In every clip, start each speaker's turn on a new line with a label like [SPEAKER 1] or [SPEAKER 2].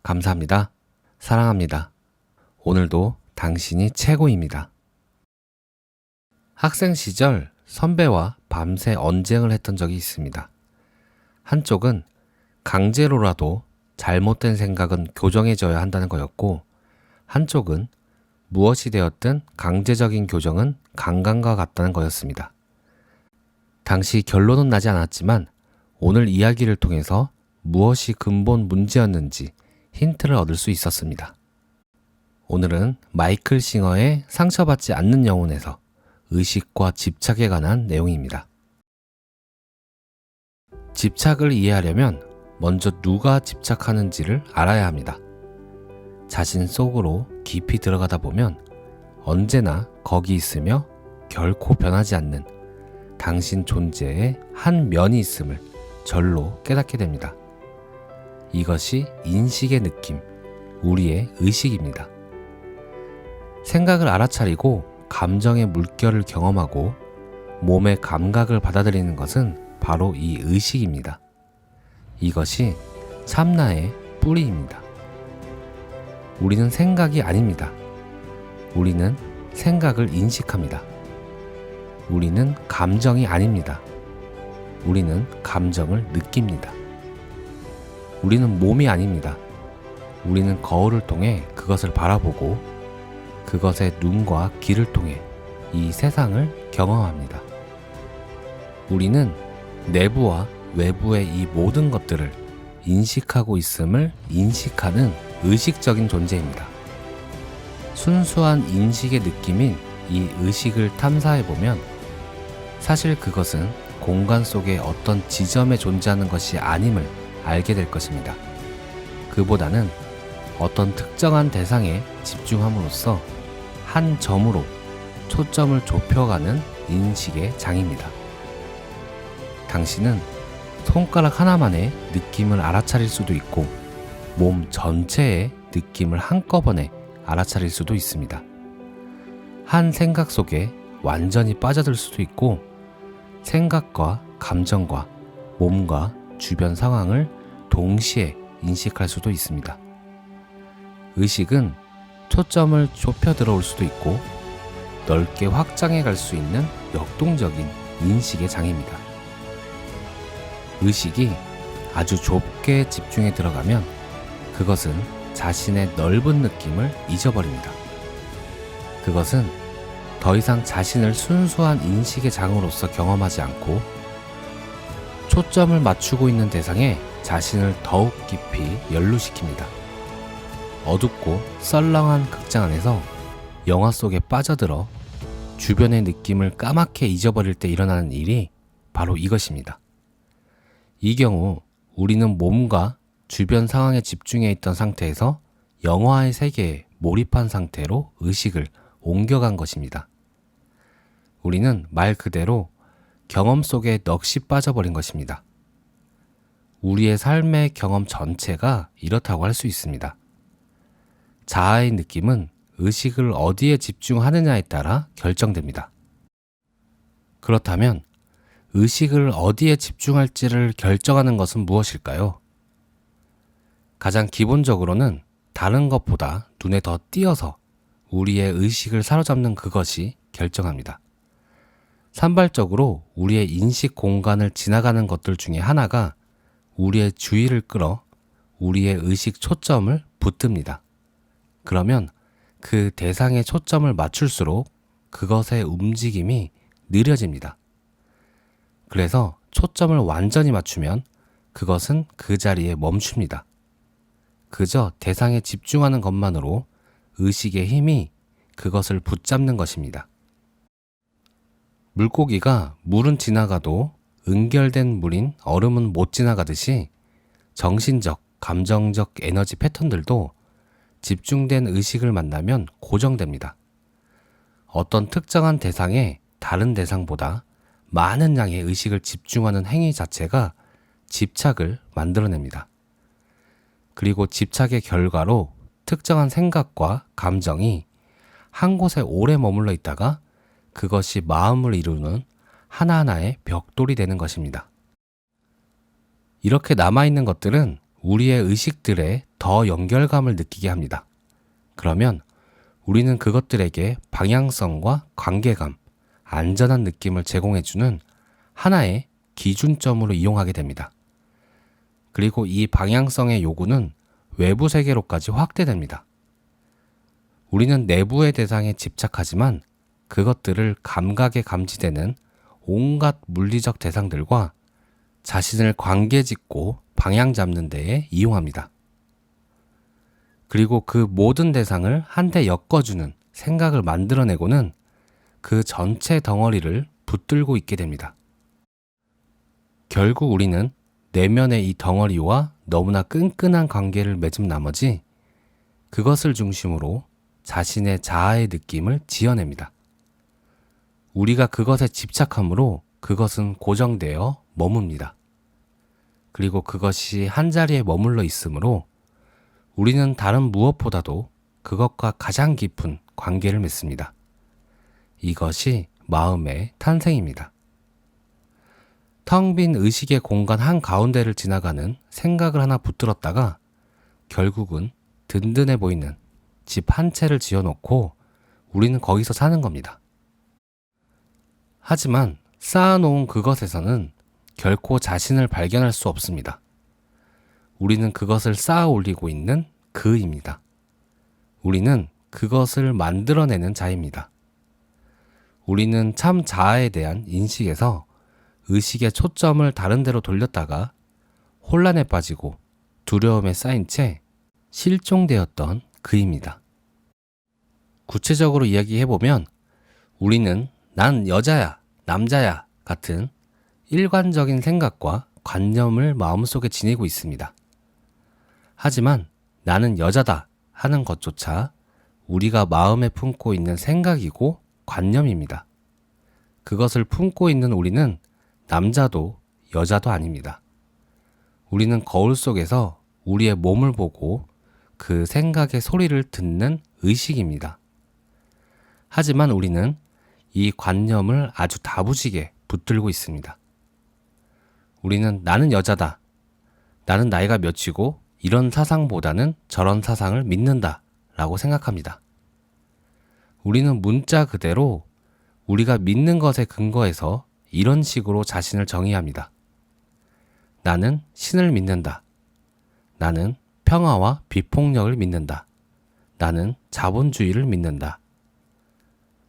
[SPEAKER 1] 감사합니다. 사랑합니다. 오늘도 당신이 최고입니다. 학생 시절 선배와 밤새 언쟁을 했던 적이 있습니다. 한쪽은 강제로라도 잘못된 생각은 교정해져야 한다는 거였고, 한쪽은 무엇이 되었든 강제적인 교정은 강간과 같다는 거였습니다. 당시 결론은 나지 않았지만 오늘 이야기를 통해서 무엇이 근본 문제였는지 힌트를 얻을 수 있었습니다. 오늘은 마이클 싱어의 상처받지 않는 영혼에서 의식과 집착에 관한 내용입니다. 집착을 이해하려면 먼저 누가 집착하는지를 알아야 합니다. 자신 속으로 깊이 들어가다 보면 언제나 거기 있으며 결코 변하지 않는 당신 존재의 한 면이 있음을 절로 깨닫게 됩니다. 이것이 인식의 느낌, 우리의 의식입니다. 생각을 알아차리고 감정의 물결을 경험하고 몸의 감각을 받아들이는 것은 바로 이 의식입니다. 이것이 참나의 뿌리입니다. 우리는 생각이 아닙니다. 우리는 생각을 인식합니다. 우리는 감정이 아닙니다. 우리는 감정을 느낍니다. 우리는 몸이 아닙니다. 우리는 거울을 통해 그것을 바라보고 그것의 눈과 귀를 통해 이 세상을 경험합니다. 우리는 내부와 외부의 이 모든 것들을 인식하고 있음을 인식하는 의식적인 존재입니다. 순수한 인식의 느낌인 이 의식을 탐사해보면 사실 그것은 공간 속의 어떤 지점에 존재하는 것이 아님을 알게 될 것입니다. 그보다는 어떤 특정한 대상에 집중함으로써 한 점으로 초점을 좁혀가는 인식의 장입니다. 당신은 손가락 하나만의 느낌을 알아차릴 수도 있고 몸 전체의 느낌을 한꺼번에 알아차릴 수도 있습니다. 한 생각 속에 완전히 빠져들 수도 있고 생각과 감정과 몸과 주변 상황을 동시에 인식할 수도 있습니다. 의식은 초점을 좁혀 들어올 수도 있고 넓게 확장해 갈 수 있는 역동적인 인식의 장입니다. 의식이 아주 좁게 집중해 들어가면 그것은 자신의 넓은 느낌을 잊어버립니다. 그것은 더 이상 자신을 순수한 인식의 장으로서 경험하지 않고 초점을 맞추고 있는 대상에 자신을 더욱 깊이 연루시킵니다. 어둡고 썰렁한 극장 안에서 영화 속에 빠져들어 주변의 느낌을 까맣게 잊어버릴 때 일어나는 일이 바로 이것입니다. 이 경우 우리는 몸과 주변 상황에 집중해 있던 상태에서 영화의 세계에 몰입한 상태로 의식을 옮겨간 것입니다. 우리는 말 그대로 경험 속에 넋이 빠져버린 것입니다. 우리의 삶의 경험 전체가 이렇다고 할 수 있습니다. 자아의 느낌은 의식을 어디에 집중하느냐에 따라 결정됩니다. 그렇다면 의식을 어디에 집중할지를 결정하는 것은 무엇일까요? 가장 기본적으로는 다른 것보다 눈에 더 띄어서 우리의 의식을 사로잡는 그것이 결정합니다. 산발적으로 우리의 인식 공간을 지나가는 것들 중에 하나가 우리의 주의를 끌어 우리의 의식 초점을 붙듭니다. 그러면 그 대상의 초점을 맞출수록 그것의 움직임이 느려집니다. 그래서 초점을 완전히 맞추면 그것은 그 자리에 멈춥니다. 그저 대상에 집중하는 것만으로 의식의 힘이 그것을 붙잡는 것입니다. 물고기가 물은 지나가도 응결된 물인 얼음은 못 지나가듯이 정신적, 감정적 에너지 패턴들도 집중된 의식을 만나면 고정됩니다. 어떤 특정한 대상에 다른 대상보다 많은 양의 의식을 집중하는 행위 자체가 집착을 만들어냅니다. 그리고 집착의 결과로 특정한 생각과 감정이 한 곳에 오래 머물러 있다가 그것이 마음을 이루는 하나하나의 벽돌이 되는 것입니다. 이렇게 남아있는 것들은 우리의 의식들에 더 연결감을 느끼게 합니다. 그러면 우리는 그것들에게 방향성과 관계감, 안전한 느낌을 제공해주는 하나의 기준점으로 이용하게 됩니다. 그리고 이 방향성의 요구는 외부 세계로까지 확대됩니다. 우리는 내부의 대상에 집착하지만 그것들을 감각에 감지되는 온갖 물리적 대상들과 자신을 관계 짓고 방향 잡는 데에 이용합니다. 그리고 그 모든 대상을 한데 엮어주는 생각을 만들어내고는 그 전체 덩어리를 붙들고 있게 됩니다. 결국 우리는 내면의 이 덩어리와 너무나 끈끈한 관계를 맺은 나머지 그것을 중심으로 자신의 자아의 느낌을 지어냅니다. 우리가 그것에 집착함으로 그것은 고정되어 머뭅니다. 그리고 그것이 한자리에 머물러 있으므로 우리는 다른 무엇보다도 그것과 가장 깊은 관계를 맺습니다. 이것이 마음의 탄생입니다. 텅 빈 의식의 공간 한가운데를 지나가는 생각을 하나 붙들었다가 결국은 든든해 보이는 집 한 채를 지어놓고 우리는 거기서 사는 겁니다. 하지만 쌓아놓은 그것에서는 결코 자신을 발견할 수 없습니다. 우리는 그것을 쌓아 올리고 있는 그입니다. 우리는 그것을 만들어내는 자입니다. 우리는 참 자아에 대한 인식에서 의식의 초점을 다른 데로 돌렸다가 혼란에 빠지고 두려움에 쌓인 채 실종되었던 그입니다. 구체적으로 이야기해보면 우리는 난 여자야, 남자야 같은 일관적인 생각과 관념을 마음속에 지니고 있습니다. 하지만 나는 여자다 하는 것조차 우리가 마음에 품고 있는 생각이고 관념입니다. 그것을 품고 있는 우리는 남자도 여자도 아닙니다. 우리는 거울 속에서 우리의 몸을 보고 그 생각의 소리를 듣는 의식입니다. 하지만 우리는 이 관념을 아주 다부지게 붙들고 있습니다. 우리는 나는 여자다, 나는 나이가 몇이고 이런 사상보다는 저런 사상을 믿는다 라고 생각합니다. 우리는 문자 그대로 우리가 믿는 것에 근거해서 이런 식으로 자신을 정의합니다. 나는 신을 믿는다. 나는 평화와 비폭력을 믿는다. 나는 자본주의를 믿는다.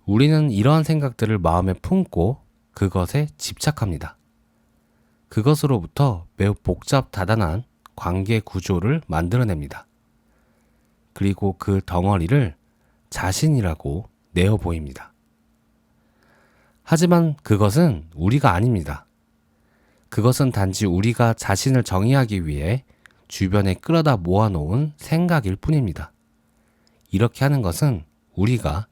[SPEAKER 1] 우리는 이러한 생각들을 마음에 품고 그것에 집착합니다. 그것으로부터 매우 복잡다단한 관계 구조를 만들어냅니다. 그리고 그 덩어리를 자신이라고 내어 보입니다. 하지만 그것은 우리가 아닙니다. 그것은 단지 우리가 자신을 정의하기 위해 주변에 끌어다 모아놓은 생각일 뿐입니다. 이렇게 하는 것은 우리가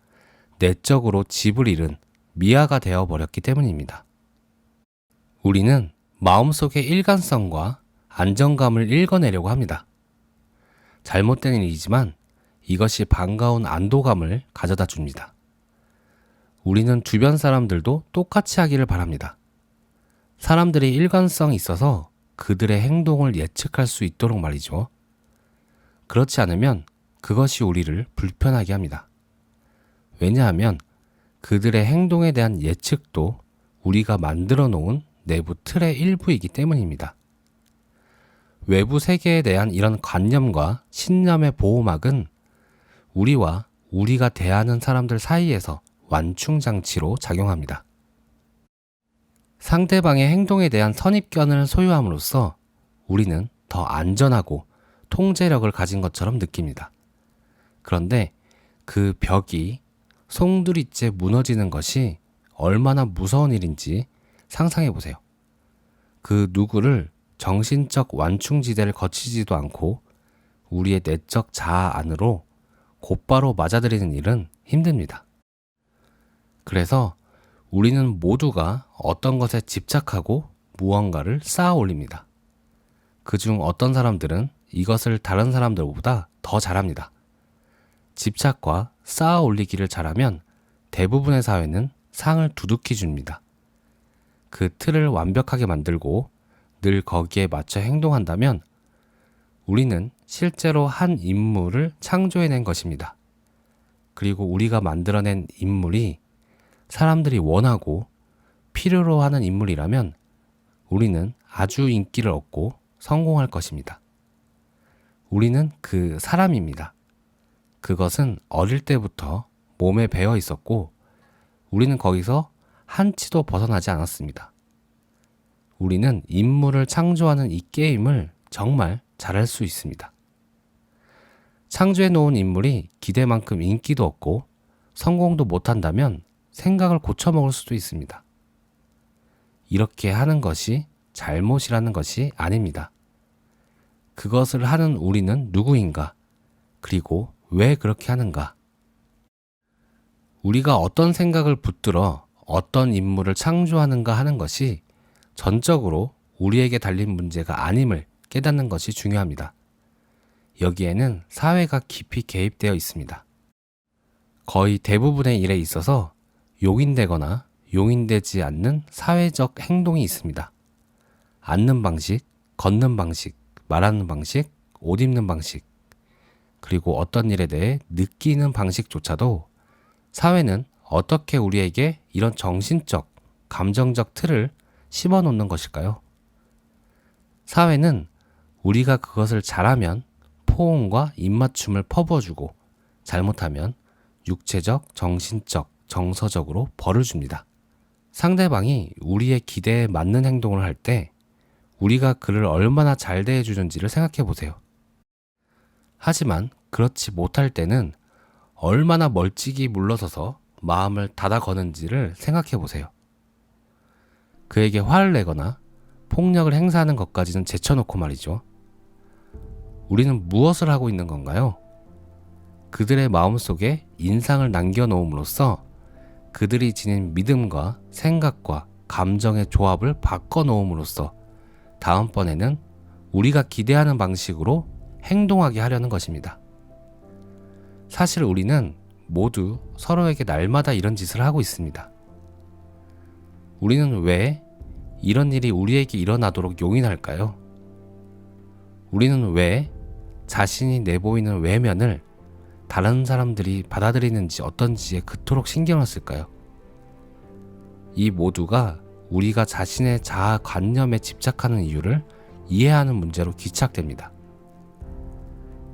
[SPEAKER 1] 내적으로 집을 잃은 미아가 되어버렸기 때문입니다. 우리는 마음속의 일관성과 안정감을 읽어내려고 합니다. 잘못된 일이지만 이것이 반가운 안도감을 가져다 줍니다. 우리는 주변 사람들도 똑같이 하기를 바랍니다. 사람들이 일관성이 있어서 그들의 행동을 예측할 수 있도록 말이죠. 그렇지 않으면 그것이 우리를 불편하게 합니다. 왜냐하면 그들의 행동에 대한 예측도 우리가 만들어 놓은 내부 틀의 일부이기 때문입니다. 외부 세계에 대한 이런 관념과 신념의 보호막은 우리와 우리가 대하는 사람들 사이에서 완충장치로 작용합니다. 상대방의 행동에 대한 선입견을 소유함으로써 우리는 더 안전하고 통제력을 가진 것처럼 느낍니다. 그런데 그 벽이 송두리째 무너지는 것이 얼마나 무서운 일인지 상상해 보세요. 그 누구를 정신적 완충지대를 거치지도 않고 우리의 내적 자아 안으로 곧바로 맞아들이는 일은 힘듭니다. 그래서 우리는 모두가 어떤 것에 집착하고 무언가를 쌓아 올립니다. 그중 어떤 사람들은 이것을 다른 사람들보다 더 잘합니다. 집착과 쌓아 올리기를 잘하면 대부분의 사회는 상을 두둑히 줍니다. 그 틀을 완벽하게 만들고 늘 거기에 맞춰 행동한다면 우리는 실제로 한 인물을 창조해낸 것입니다. 그리고 우리가 만들어낸 인물이 사람들이 원하고 필요로 하는 인물이라면 우리는 아주 인기를 얻고 성공할 것입니다. 우리는 그 사람입니다. 그것은 어릴 때부터 몸에 배어 있었고 우리는 거기서 한치도 벗어나지 않았습니다. 우리는 인물을 창조하는 이 게임을 정말 잘할 수 있습니다. 창조해 놓은 인물이 기대만큼 인기도 없고 성공도 못한다면 생각을 고쳐먹을 수도 있습니다. 이렇게 하는 것이 잘못이라는 것이 아닙니다. 그것을 하는 우리는 누구인가? 그리고 왜 그렇게 하는가? 우리가 어떤 생각을 붙들어 어떤 인물을 창조하는가 하는 것이 전적으로 우리에게 달린 문제가 아님을 깨닫는 것이 중요합니다. 여기에는 사회가 깊이 개입되어 있습니다. 거의 대부분의 일에 있어서 용인되거나 용인되지 않는 사회적 행동이 있습니다. 앉는 방식, 걷는 방식, 말하는 방식, 옷 입는 방식, 그리고 어떤 일에 대해 느끼는 방식조차도 사회는 어떻게 우리에게 이런 정신적, 감정적 틀을 심어놓는 것일까요? 사회는 우리가 그것을 잘하면 포옹과 입맞춤을 퍼부어주고 잘못하면 육체적, 정신적, 정서적으로 벌을 줍니다. 상대방이 우리의 기대에 맞는 행동을 할 때 우리가 그를 얼마나 잘 대해주는지를 생각해 보세요. 하지만 그렇지 못할 때는 얼마나 멀찍이 물러서서 마음을 닫아 거는지를 생각해 보세요. 그에게 화를 내거나 폭력을 행사하는 것까지는 제쳐놓고 말이죠. 우리는 무엇을 하고 있는 건가요? 그들의 마음속에 인상을 남겨놓음으로써 그들이 지닌 믿음과 생각과 감정의 조합을 바꿔놓음으로써 다음번에는 우리가 기대하는 방식으로 행동하게 하려는 것입니다. 사실 우리는 모두 서로에게 날마다 이런 짓을 하고 있습니다. 우리는 왜 이런 일이 우리에게 일어나도록 용인할까요? 우리는 왜 자신이 내보이는 외면을 다른 사람들이 받아들이는지 어떤지에 그토록 신경을 쓸까요? 이 모두가 우리가 자신의 자아 관념에 집착하는 이유를 이해하는 문제로 기착됩니다.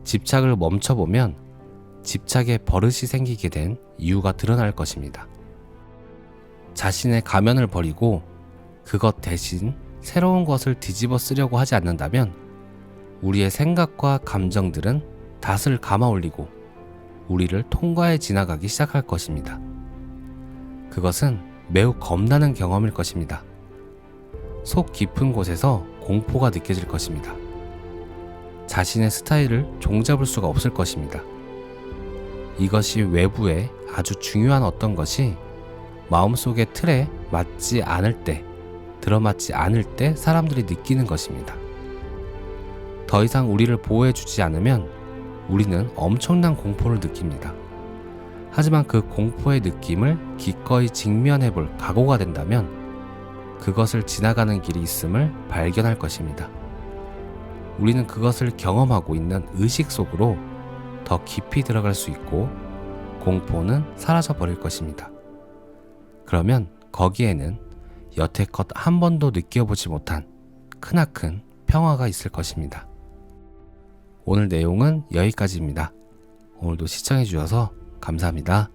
[SPEAKER 1] 집착을 멈춰보면 집착에 버릇이 생기게 된 이유가 드러날 것입니다. 자신의 가면을 버리고 그것 대신 새로운 것을 뒤집어 쓰려고 하지 않는다면 우리의 생각과 감정들은 닷을 감아 올리고 우리를 통과해 지나가기 시작할 것입니다. 그것은 매우 겁나는 경험일 것입니다. 속 깊은 곳에서 공포가 느껴질 것입니다. 자신의 스타일을 종잡을 수가 없을 것입니다. 이것이 외부에 아주 중요한 어떤 것이 마음속의 틀에 맞지 않을 때, 들어맞지 않을 때 사람들이 느끼는 것입니다. 더 이상 우리를 보호해주지 않으면 우리는 엄청난 공포를 느낍니다. 하지만 그 공포의 느낌을 기꺼이 직면해볼 각오가 된다면 그것을 지나가는 길이 있음을 발견할 것입니다. 우리는 그것을 경험하고 있는 의식 속으로 더 깊이 들어갈 수 있고 공포는 사라져 버릴 것입니다. 그러면 거기에는 여태껏 한 번도 느껴보지 못한 크나큰 평화가 있을 것입니다. 오늘 내용은 여기까지입니다. 오늘도 시청해 주셔서 감사합니다.